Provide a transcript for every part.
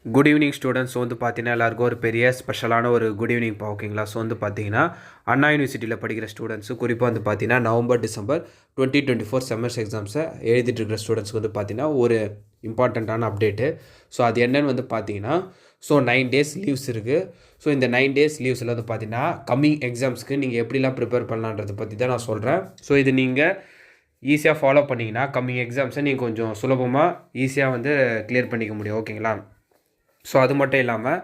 Good evening students வந்து பார்த்தீங்கன்னா எல்லாருக்கும் ஒரு பெரிய ஸ்பெஷலான ஒரு குட் ஈவினிங்ப்பா ஓகேங்களா. ஸோ வந்து பார்த்தீங்கன்னா அண்ணா யூனிவர்சிட்டியில் படிக்கிற ஸ்டூடெண்ட்ஸு குறிப்பாக வந்து பார்த்தீங்கன்னா நவம்பர் டிசம்பர் 2024 செமஸ்டர் எக்ஸாம்ஸை எழுதிட்டு இருக்கிற ஸ்டூடெண்ட்ஸ்க்கு வந்து பார்த்தீங்கன்னா ஒரு இம்பார்ட்டண்ட்டான அப்டேட்டு. ஸோ அது என்னன்னு வந்து பார்த்தீங்கன்னா 9 டேஸ் லீவ்ஸ் இருக்குது. ஸோ இந்த 9 டேஸ் லீவ்ஸில் வந்து பார்த்தீங்கன்னா கம்மிங் எக்ஸாம்ஸ்க்கு நீங்கள் எப்படிலாம் ப்ரிப்பேர் பண்ணலான்றதை பற்றி தான் நான் சொல்கிறேன். ஸோ இது நீங்கள் ஈஸியாக ஃபாலோ பண்ணிங்கன்னா கம்மிங் எக்ஸாம்ஸை நீங்கள் கொஞ்சம் சுலபமாக ஈஸியாக வந்து கிளியர் பண்ணிக்க முடியும் ஓகேங்களா. ஸோ அது மட்டும் இல்லாமல்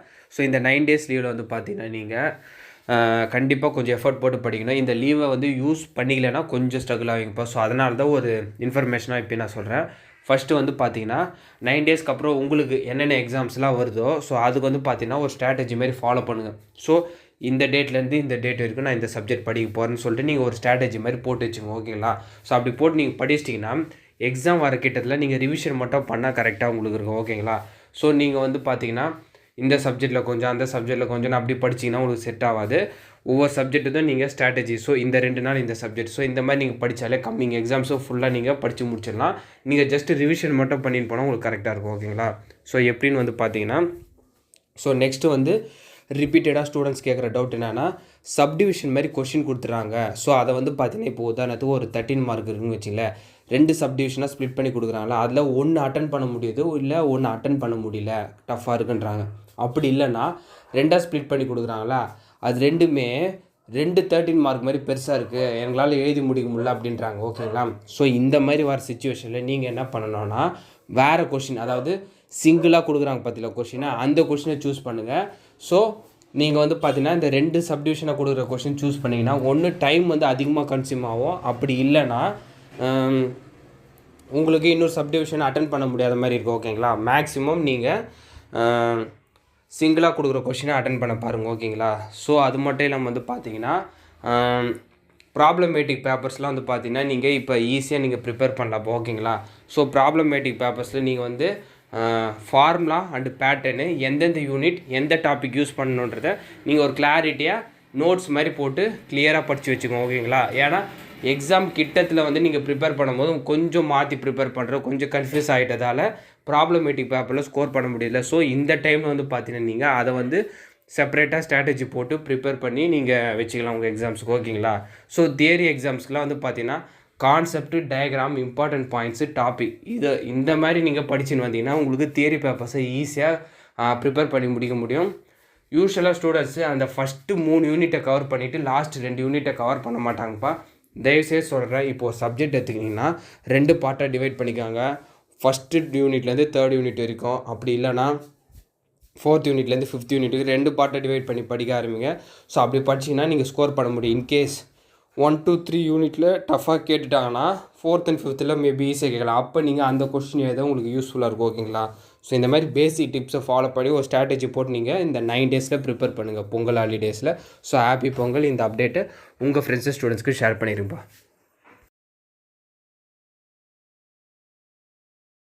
இந்த 9 டேஸ் லீவில் வந்து பார்த்தீங்கன்னா நீங்கள் கண்டிப்பாக கொஞ்சம் எஃபர்ட் போட்டு படிக்கணும். இந்த லீவை வந்து யூஸ் பண்ணிக்கலைன்னா கொஞ்சம் ஸ்ட்ரகிள் ஆகிங்கப்பா. ஸோ அதனால தான் ஒரு இன்ஃபர்மேஷனாக இப்போ நான் சொல்கிறேன். ஃபஸ்ட்டு வந்து பார்த்தீங்கன்னா 9 டேஸ்க்கு அப்புறம் உங்களுக்கு என்னென்ன எக்ஸாம்ஸ்லாம் வருதோ ஸோ அதுக்கு வந்து பார்த்தீங்கன்னா ஒரு ஸ்ட்ராட்டஜி மாதிரி ஃபாலோ பண்ணுங்கள். ஸோ இந்த டேட்லேருந்து இந்த டேட் வரைக்கும் நான் இந்த சப்ஜெக்ட் படிக்க போகிறேன்னு சொல்லிட்டு நீங்கள் ஒரு ஸ்ட்ராட்டஜி மாதிரி போட்டு வச்சுங்க ஓகேங்களா. ஸோ அப்படி போட்டு நீங்கள் படிச்சிட்டிங்கன்னா எக்ஸாம் வர கிட்டத்தில் நீங்கள் ரிவிஷன் மட்டும் பண்ணால் கரெக்டாக உங்களுக்கு இருக்கும் ஓகேங்களா. ஸோ நீங்கள் வந்து பார்த்தீங்கன்னா இந்த சப்ஜெக்ட்டில் கொஞ்சம் அந்த சப்ஜெக்ட்டில் கொஞ்சம் அப்படி படிச்சிங்கன்னா உங்களுக்கு செட் ஆகாது. ஒவ்வொரு சப்ஜெக்ட்டு தான் நீங்கள் ஸ்ட்ராட்டஜி. ஸோ இந்த 2 நாள் இந்த சப்ஜெக்ட். ஸோ இந்த மாதிரி நீங்கள் படித்தாலே கம்மிங் எக்ஸாம்ஸும் ஃபுல்லாக நீங்கள் படித்து முடிச்சிடலாம். நீங்கள் ஜஸ்ட் ரிவிஷன் மட்டும் பண்ணிட்டு போனால் உங்களுக்கு கரெக்டாக இருக்கும் ஓகேங்களா. ஸோ எப்படின்னு வந்து பார்த்தீங்கன்னா நெக்ஸ்ட்டு வந்து ரிப்பீட்டடாக ஸ்டூடெண்ட்ஸ் கேட்குற டவுட் என்னென்னா சப்டிவிஷன் மாதிரி கொஷின் கொடுத்துறாங்க. ஸோ அதை வந்து பார்த்தீங்கன்னா இப்போ உதாரணத்துக்கு ஒரு 13 மார்க் இருக்குன்னு வச்சுங்களேன். 2 சப்டிவிஷனாக ஸ்ப்ளிட் பண்ணி கொடுக்குறாங்களா, அதில் 1 அட்டன் பண்ண முடியுது, இல்லை 1 அட்டன் பண்ண முடியல, டஃப்பாக இருக்குன்றாங்க. அப்படி இல்லைன்னா 2ஆக ஸ்ப்ளிட் பண்ணி கொடுக்குறாங்களா, அது 2மே 2 13 மார்க் மாதிரி பெருசாக இருக்குது, எங்களால் எழுதி முடிக்க முடியல அப்படின்றாங்க ஓகேங்களா. ஸோ இந்த மாதிரி வர சுச்சுவேஷனில் நீங்கள் என்ன பண்ணணும்னா வேறு கொஷின், அதாவது சிங்கிளாக கொடுக்குறாங்க பார்த்தீங்களா கொஷினை, அந்த கொஷினை சூஸ் பண்ணுங்கள். ஸோ நீங்கள் வந்து பார்த்தீங்கன்னா இந்த 2 சப்டிவிஷனை கொடுக்குற கொஷின் சூஸ் பண்ணிங்கன்னா ஒன்று டைம் வந்து அதிகமாக கன்சியூம் ஆகும், அப்படி இல்லைன்னா உங்களுக்கு இன்னொரு சப்டிவிஷன் அட்டன் பண்ண முடியாத மாதிரி இருக்கும் ஓகேங்களா. மேக்ஸிமம் நீங்கள் சிங்கிளாக கொடுக்குற கொஷினை அட்டன் பண்ண பாருங்கள் ஓகேங்களா. ஸோ அது மட்டும் இல்லாமல் வந்து பார்த்தீங்கன்னா ப்ராப்ளமேட்டிக் பேப்பர்ஸ்லாம் வந்து பார்த்தீங்கன்னா நீங்கள் இப்போ ஈஸியாக நீங்கள் ப்ரிப்பேர் பண்ணலாம் ஓகேங்களா. ஸோ ப்ராப்ளமேட்டிக் பேப்பர்ஸில் நீங்கள் வந்து ஃபார்முலா அண்டு பேட்டர்னு எந்தெந்த யூனிட் எந்த டாபிக் யூஸ் பண்ணணுன்றதை நீங்கள் ஒரு கிளாரிட்டியாக நோட்ஸ் மாதிரி போட்டு கிளியராக படித்து வச்சுக்கோங்க ஓகேங்களா. ஏன்னா எக்ஸாம் கிட்டத்தில் வந்து நீங்கள் ப்ரிப்பேர் பண்ணும்போது கொஞ்சம் மாற்றி ப்ரிப்பேர் பண்ணுற கொஞ்சம் கன்ஃபியூஸ் ஆகிட்டதால் ப்ராப்ளமேட்டிக் பேப்பரில் ஸ்கோர் பண்ண முடியல. ஸோ இந்த டைமில் வந்து பார்த்தீங்கன்னா நீங்கள் அதை வந்து செப்பரேட்டாக ஸ்ட்ராட்டஜி போட்டு ப்ரிப்பேர் பண்ணி நீங்கள் வச்சுக்கலாம் உங்கள் எக்ஸாம்ஸுக்கு ஓகேங்களா. ஸோ தியரி எக்ஸாம்ஸ்க்குலாம் வந்து பார்த்தீங்கன்னா concept, diagram, important points, topic இந்த மாதிரி நீங்கள் படிச்சுன்னு வந்தீங்கன்னா உங்களுக்கு தியரி பேப்பர்ஸை ஈஸியாக ப்ரிப்பேர் பண்ணி முடிக்க முடியும். யூஸ்வலாக ஸ்டூடெண்ட்ஸு அந்த ஃபஸ்ட்டு 3 யூனிட்டை கவர் பண்ணிவிட்டு லாஸ்ட் 2 யூனிட்டை கவர் பண்ண மாட்டாங்கப்பா. தயவுசெய்து சொல்கிறேன், இப்போது சப்ஜெக்ட் எடுத்துக்கிட்டிங்கன்னா 2 பார்ட்டாக டிவைட் பண்ணிக்காங்க. ஃபஸ்ட்டு யூனிட்லேருந்து 3rd யூனிட் வரைக்கும், அப்படி இல்லைனா 4th யூனிட்லேருந்து 5th யூனிட்டுக்கு 2 பார்ட்டாக டிவைட் பண்ணி படிக்க ஆரம்பிங்க. ஸோ அப்படி படிச்சிங்கன்னா நீங்கள் ஸ்கோர் பண்ண முடியும். இன்கேஸ் 1 2 3 யூனிட்டில் டஃப்பாக கேட்டுட்டாங்கன்னா 4th and 5th மேபி ஈஸியாக கேட்கலாம். அப்போ நீங்கள் அந்த கொஸ்டின் எழுத உங்களுக்கு யூஸ்ஃபுல்லாக இருக்கும் ஓகேங்களா. ஸோ இந்த மாதிரி பேசிக் டிப்ஸை ஃபாலோ பண்ணி ஒரு ஸ்ட்ராட்டஜி போட்டு நீங்கள் இந்த 9 டேஸில் ப்ரிப்பேர் பண்ணுங்கள் பொங்கல் ஹாலிடேஸில். So happy Pongal. இந்த அப்டேட்டை உங்கள் ஃப்ரெண்ட்ஸு ஸ்டூடெண்ட்ஸ்க்கு ஷேர் பண்ணிடுங்கப்பா.